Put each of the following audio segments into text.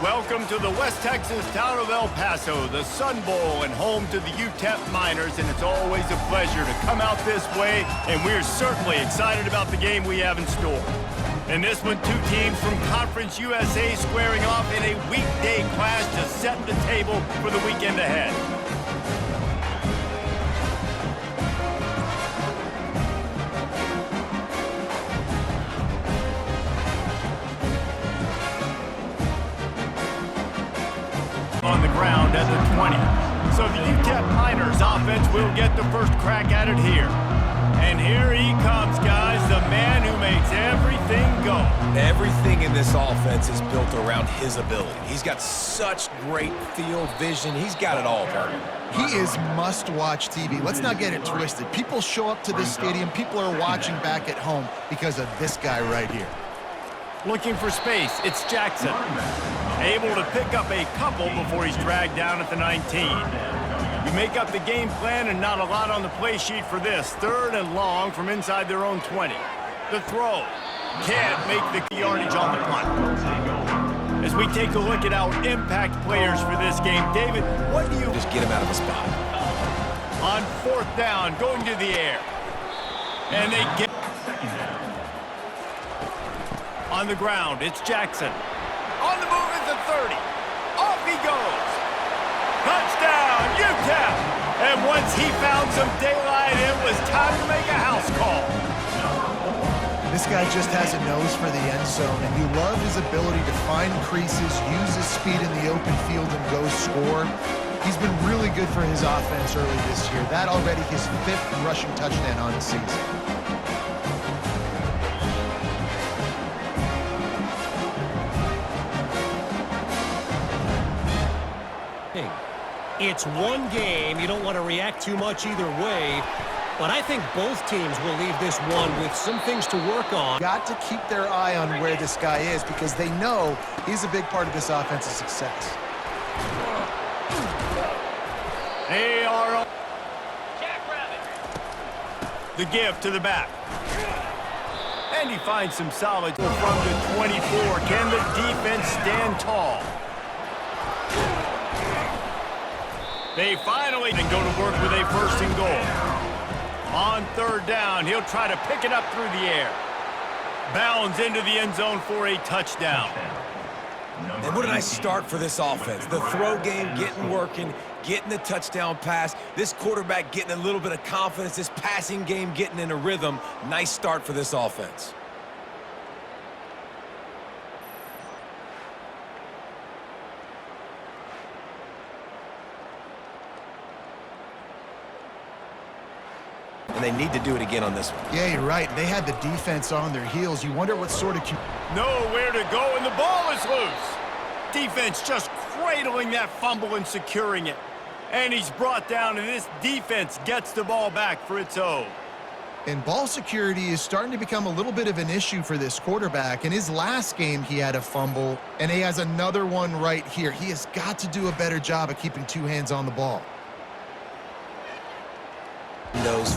Welcome to the West Texas town of El Paso, the Sun Bowl, and home to the UTEP Miners, and it's always a pleasure to come out this way, and we're certainly excited about the game we have in store. In this one, two teams from Conference USA squaring off in a weekday clash to set the table for the weekend ahead. On the ground at the 20. So the UTEP Miners offense will get the first crack at it here. And here he comes, guys, the man who makes everything go. Everything in this offense is built around his ability. He's got such great field vision. He's got it all, Bergen. He is must-watch TV. Let's not get it twisted. People show up to this stadium. People are watching back at home because of this guy right here. Looking for space, it's Jackson. Able to pick up a couple before he's dragged down at the 19. You make up the game plan and not a lot on the play sheet for this. 3rd and long from inside their own 20. The throw. Can't make the yardage on the punt. As we take a look at our impact players for this game, David, what do you... Just get him out of a spot. On 4th down, going to the air. And they get... On the ground, it's Jackson. On the move at the 30. Off he goes. Touchdown, UTEP! And once he found some daylight, it was time to make a house call. This guy just has a nose for the end zone, and you love his ability to find creases, use his speed in the open field, and go score. He's been really good for his offense early this year. That already his 5th rushing touchdown on the season. It's one game. You don't want to react too much either way, but I think both teams will leave this one with some things to work on. Got to keep their eye on where this guy is because they know he's a big part of this offense's success. They are the give to the back. And he finds some solid from the 24. Can the defense stand tall? They finally can go to work with a 1st and goal. On 3rd down, he'll try to pick it up through the air. Bounds into the end zone for a touchdown. And what a nice start for this offense. The throw game getting working, getting the touchdown pass. This quarterback getting a little bit of confidence. This passing game getting in a rhythm. Nice start for this offense. And they need to do it again on this one. Yeah, you're right. They had the defense on their heels. You wonder what sort of... Nowhere to go, and the ball is loose. Defense just cradling that fumble and securing it. And he's brought down, and this defense gets the ball back for its own. And ball security is starting to become a little bit of an issue for this quarterback. In his last game, he had a fumble, and he has another one right here. He has got to do a better job of keeping 2 hands on the ball.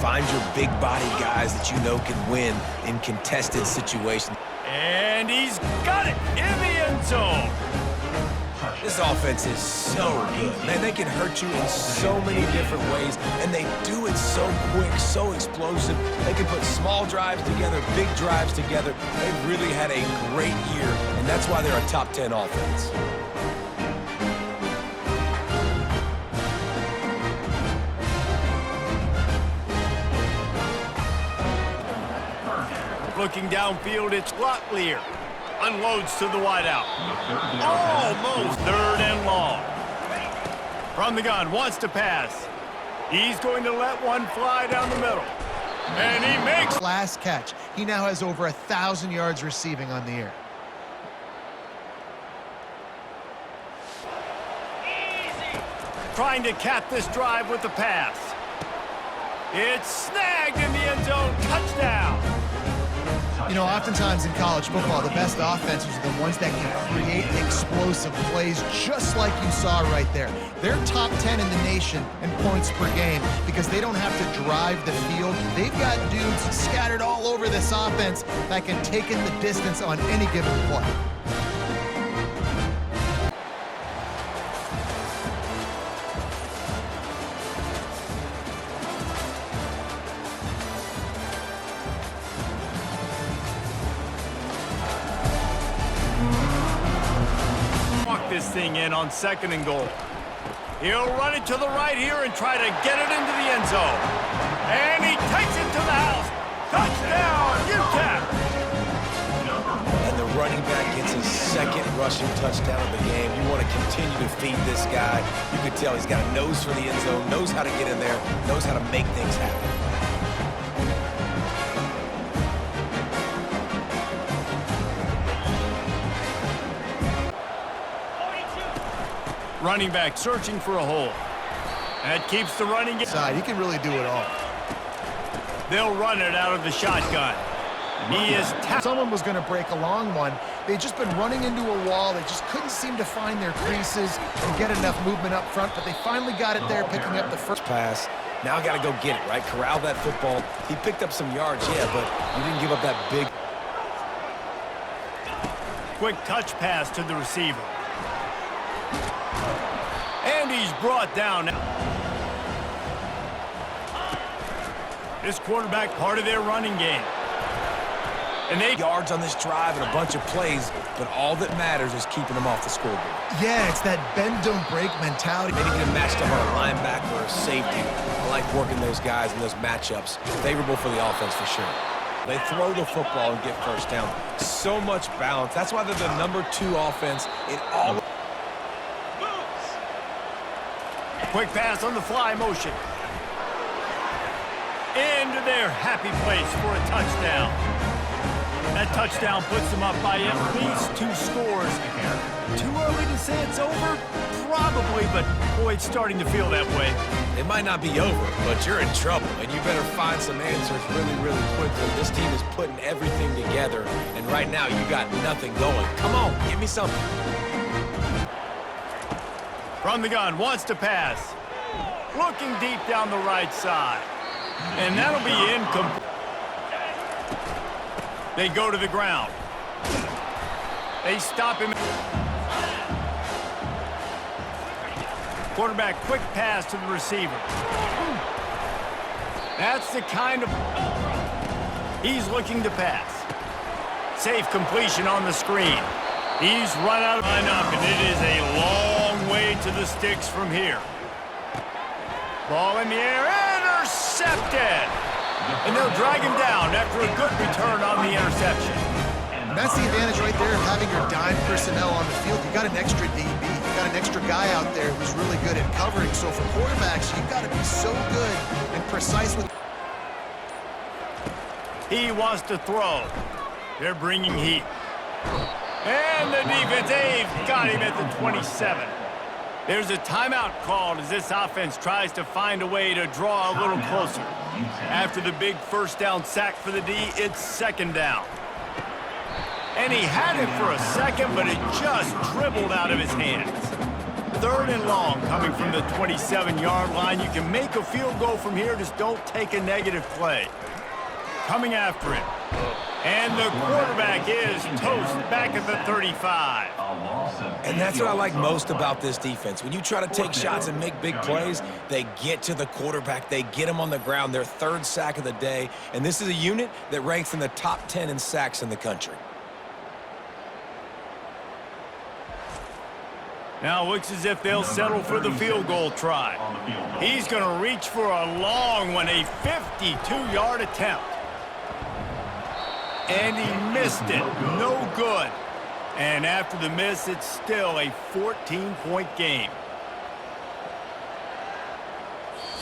Find your big body guys that you know can win in contested situations. And he's got it in the end zone. This offense is so good. Man, they can hurt you in so many different ways, and they do it so quick, so explosive. They can put small drives together, big drives together. They've really had a great year, and that's why they're a top 10 offense. Looking downfield, it's Locklear. Unloads to the wideout. Almost 3rd and long. From the gun, wants to pass. He's going to let one fly down the middle. And he makes... Last catch. He now has over 1,000 yards receiving on the year. Trying to cap this drive with the pass. It's snagged in the end zone. Touchdown. You know, oftentimes in college football, the best offenses are the ones that can create explosive plays just like you saw right there. They're top 10 in the nation in points per game because they don't have to drive the field. They've got dudes scattered all over this offense that can take in the distance on any given play. this thing in on 2nd and goal. He'll run it to the right here and try to get it into the end zone. And he takes it to the house. Touchdown, UTEP! And the running back gets his 2nd rushing touchdown of the game. You want to continue to feed this guy. You can tell he's got a nose for the end zone, knows how to get in there, knows how to make things happen. Running back searching for a hole. That keeps the running game. He can really do it all. They'll run it out of the shotgun. He is Someone was going to break a long one. They'd just been running into a wall. They just couldn't seem to find their creases and get enough movement up front, but they finally got it there, picking up the first pass. Now got to go get it, right? Corral that football. He picked up some yards, yeah, but you didn't give up that big. Quick touch pass to the receiver. And he's brought down. This quarterback part of their running game. And they yards on this drive and a bunch of plays, but all that matters is keeping them off the scoreboard. Yeah, it's that bend, don't break mentality. Maybe get him matched up on a linebacker or a safety. I like working those guys in those matchups. Favorable for the offense for sure. They throw the football and get first down. So much balance. That's why they're the #2 offense in all. Quick pass on the fly motion. Into their happy place for a touchdown. That touchdown puts them up by at least 2 scores. Too early to say it's over? Probably, but boy, it's starting to feel that way. It might not be over, but you're in trouble, and you better find some answers really, really quickly. This team is putting everything together, and right now you got nothing going. Come on, give me something. From the gun, wants to pass. Looking deep down the right side. And that'll be incomplete. They go to the ground. They stop him. Quarterback, quick pass to the receiver. That's the kind of... He's looking to pass. Safe completion on the screen. He's run out of lineup, and it is a long way to the sticks from here. Ball in the air, intercepted! And they'll drag him down after a good return on the interception. And that's the advantage right there of having your dime personnel on the field. You got an extra DB, you got an extra guy out there who's really good at covering. So for quarterbacks, you've got to be so good and precise with. He wants to throw. They're bringing heat. And the defense, they've got him at the 27. There's a timeout called as this offense tries to find a way to draw a little closer. After the big first down sack for the D, it's 2nd down. And he had it for a second, but it just dribbled out of his hands. 3rd and long coming from the 27-yard line. You can make a field goal from here, just don't take a negative play. Coming after it. And the quarterback is toast back at the 35. And that's what I like most about this defense. When you try to take shots and make big plays, they get to the quarterback. They get him on the ground. Their 3rd sack of the day. And this is a unit that ranks in the top 10 in sacks in the country. Now looks as if they'll settle for the field goal try. He's going to reach for a long one, a 52-yard attempt. And he missed it. No good. And after the miss, it's still a 14-point game.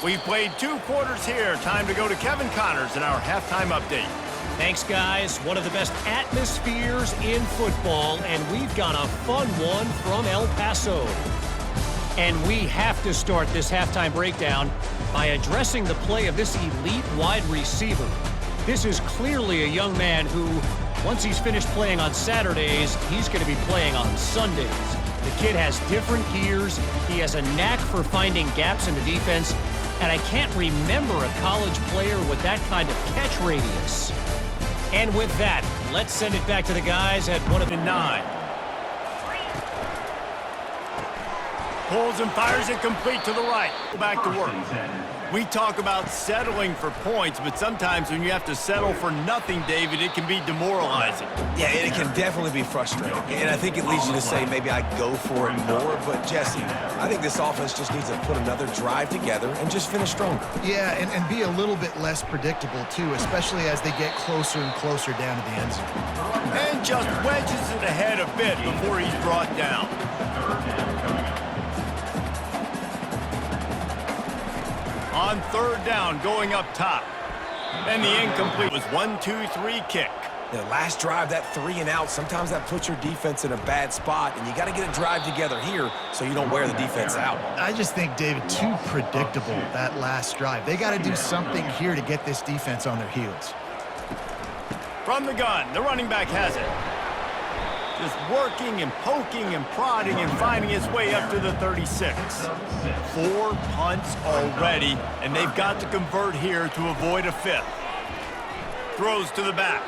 We've played 2 quarters here. Time to go to Kevin Connors in our halftime update. Thanks, guys. One of the best atmospheres in football, and we've got a fun one from El Paso. And we have to start this halftime breakdown by addressing the play of this elite wide receiver. This is clearly a young man who, once he's finished playing on Saturdays, he's going to be playing on Sundays. The kid has different gears. He has a knack for finding gaps in the defense. And I can't remember a college player with that kind of catch radius. And with that, let's send it back to the guys at 1 of the 9. Pulls and fires it complete to the right. Back to work. We talk about settling for points, but sometimes when you have to settle for nothing, David, it can be demoralizing. Yeah, and it can definitely be frustrating. And I think it leads you to say maybe I go for it more. But, Jesse, I think this offense just needs to put another drive together and just finish stronger. Yeah, and be a little bit less predictable, too, especially as they get closer and closer down to the end zone. And just wedges it ahead a bit before he's brought down. On third down, going up top. And the incomplete was 1-2-3 kick. The last drive, that 3 and out, sometimes that puts your defense in a bad spot, and you got to get a drive together here so you don't wear the defense out. I just think, David, too predictable, that last drive. They got to do something here to get this defense on their heels. From the gun, the running back has it. Just working and poking and prodding and finding his way up to the 36. 4 punts already, and they've got to convert here to avoid a 5th. Throws to the back.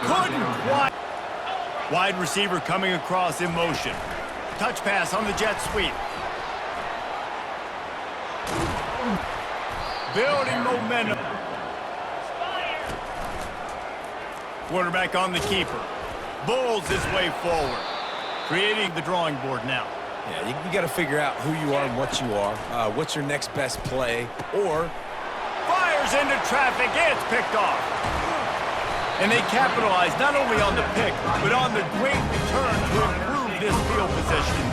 Couldn't quite. Wide receiver coming across in motion. Touch pass on the jet sweep. Building momentum. Quarterback on the keeper. Bulls his way forward. Creating the drawing board now. Yeah, you got to figure out who you are and what you are. What's your next best play? Or fires into traffic. It's picked off. And they capitalize not only on the pick, but on the great return to improve this field position.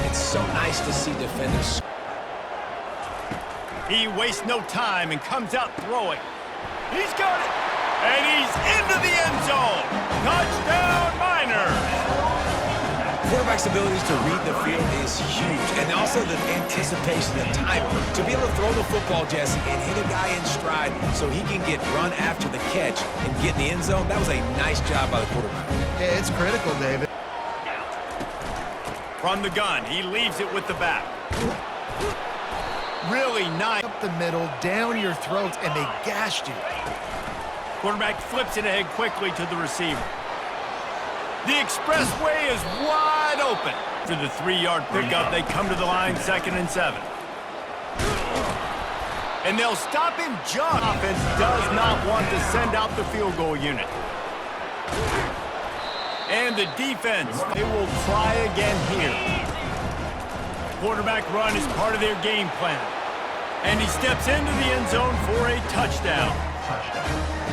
It's so nice to see defenders. He wastes no time and comes out throwing. He's got it. And he's into the end zone. Touchdown, Miners. Quarterback's abilities to read the field is huge. And also the anticipation, the time to be able to throw the football, Jesse, and hit a guy in stride so he can get run after the catch and get in the end zone. That was a nice job by the quarterback. Yeah, it's critical, David. From the gun, he leaves it with the back. Really nice. Up the middle, down your throats, and they gashed you. Quarterback flips it ahead quickly to the receiver. The expressway is wide open. For the 3-yard pickup, they come to the line 2nd and 7. And they'll stop him just. Offense does not want to send out the field goal unit. And the defense, they will try again here. Quarterback run is part of their game plan. And he steps into the end zone for a touchdown.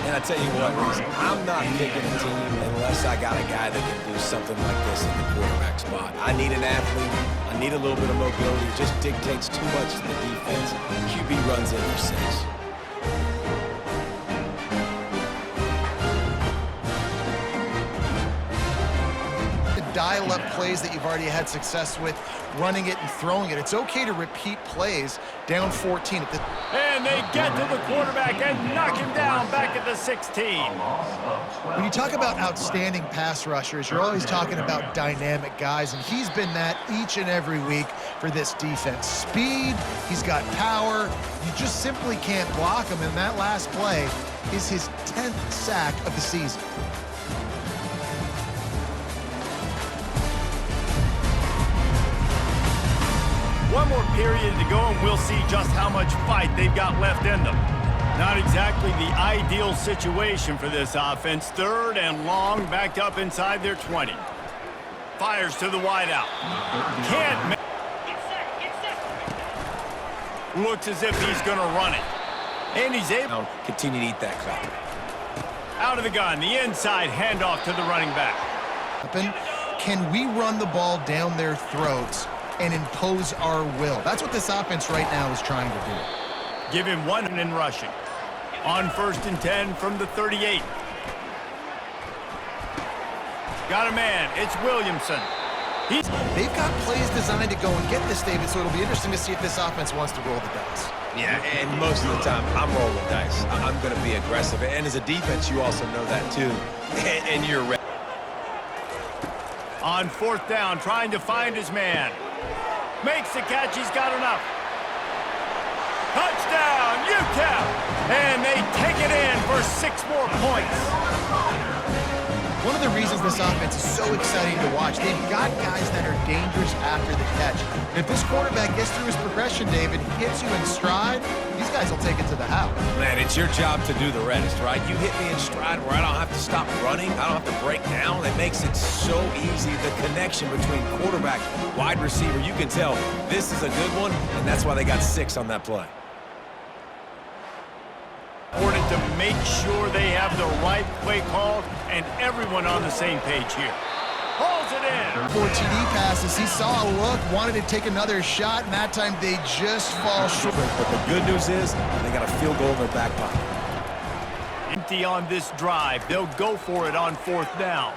And I tell you what, Reese, I'm not picking a team unless I got a guy that can do something like this in the quarterback spot. I need an athlete. I need a little bit of mobility. It just dictates too much to the defense. QB runs in for 6. Dial up plays that you've already had success with, running it and throwing it. It's okay to repeat plays down 14. And they get to the quarterback and knock him down back at the 16. When you talk about outstanding pass rushers, you're always talking about dynamic guys, and he's been that each and every week for this defense. Speed, he's got power. You just simply can't block him, and that last play is his 10th sack of the season. One more period to go, and we'll see just how much fight they've got left in them. Not exactly the ideal situation for this offense. 3rd and long, backed up inside their 20. Fires to the wideout. Can't make. Looks as if he's going to run it. And he's able. Continue to eat that clock. Out of the gun, the inside handoff to the running back. Can we run the ball down their throats and impose our will? That's what this offense right now is trying to do. Give him 1 in rushing. On 1st and 10 from the 38. Got a man. It's Williamson. They've got plays designed to go and get this, David, so it'll be interesting to see if this offense wants to roll the dice. Yeah, and most of the time, I'm rolling dice. I'm going to be aggressive. And as a defense, you also know that, too. And you're ready. On 4th down, trying to find his man. Makes the catch. He's got enough. Touchdown, UTEP! And they take it in for 6 more points. One of the reasons this offense is so exciting to watch, they've got guys that are dangerous after the catch. If this quarterback gets through his progression, David, hits you in stride, these guys will take it to the house. Man, it's your job to do the rest, right? You hit me in stride where I don't have to stop running. I don't have to break down. It makes it so easy. The connection between quarterback, wide receiver, you can tell this is a good one, and that's why they got 6 on that play. Important to make sure they have the right play called and everyone on the same page here. Pulls it in. 4 TD passes. He saw a look, wanted to take another shot, and that time they just fall short. But the good news is they got a field goal in their back pocket. Empty on this drive. They'll go for it on 4th down.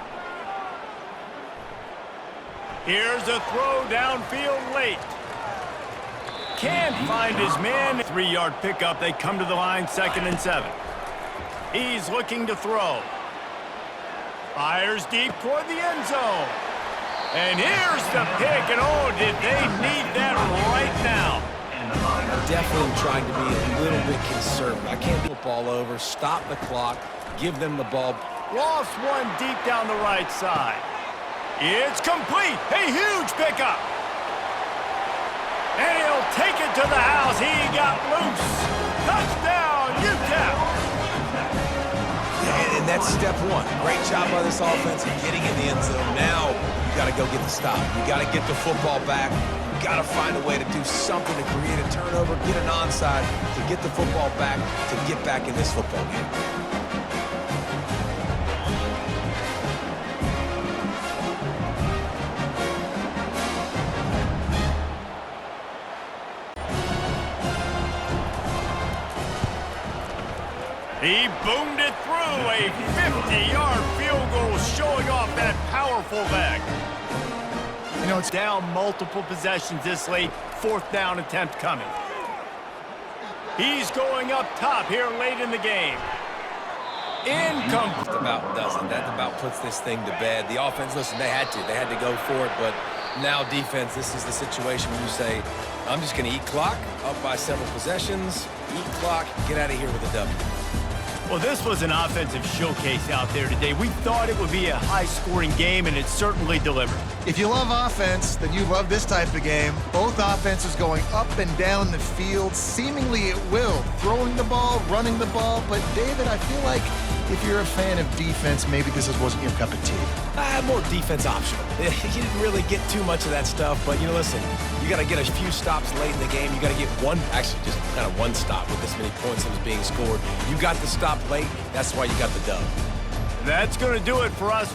Here's a throw downfield late. Can't find his man. 3-yard pickup. They come to the line, 2nd and 7. He's looking to throw. Fires deep toward the end zone. And here's the pick. And oh, did they need that right now. I'm definitely trying to be a little bit conservative. I can't flip the ball over, stop the clock, give them the ball. Lost one deep down the right side. It's complete. A huge pickup. And he'll take it to the house. He got loose. Touchdown, UTEP. And that's step 1. Great job by this offense in getting in the end zone. Now you got to go get the stop. You got to get the football back. You got to find a way to do something to create a turnover, get an onside, to get the football back, to get back in this football game. He boomed it through. A 50-yard field goal showing off that powerful leg. You know, it's down multiple possessions this late. 4th down attempt coming. He's going up top here late in the game. Incomplete. About doesn't. That about puts this thing to bed. The offense, listen, they had to go for it, but now defense, this is the situation where you say, I'm just going to eat clock, up by several possessions, eat clock, get out of here with a W. Well, this was an offensive showcase out there today. We thought it would be a high-scoring game, and it certainly delivered. If you love offense, then you love this type of game. Both offenses going up and down the field, seemingly at will. Throwing the ball, running the ball. But, David, I feel like if you're a fan of defense, maybe this wasn't your cup of tea. More defense optional. You didn't really get too much of that stuff, but, you know, listen, you got to get a few stops late in the game. You got to get actually just kind of one stop with this many points that was being scored. You got the stop late. That's why you got the dub. That's going to do it for us.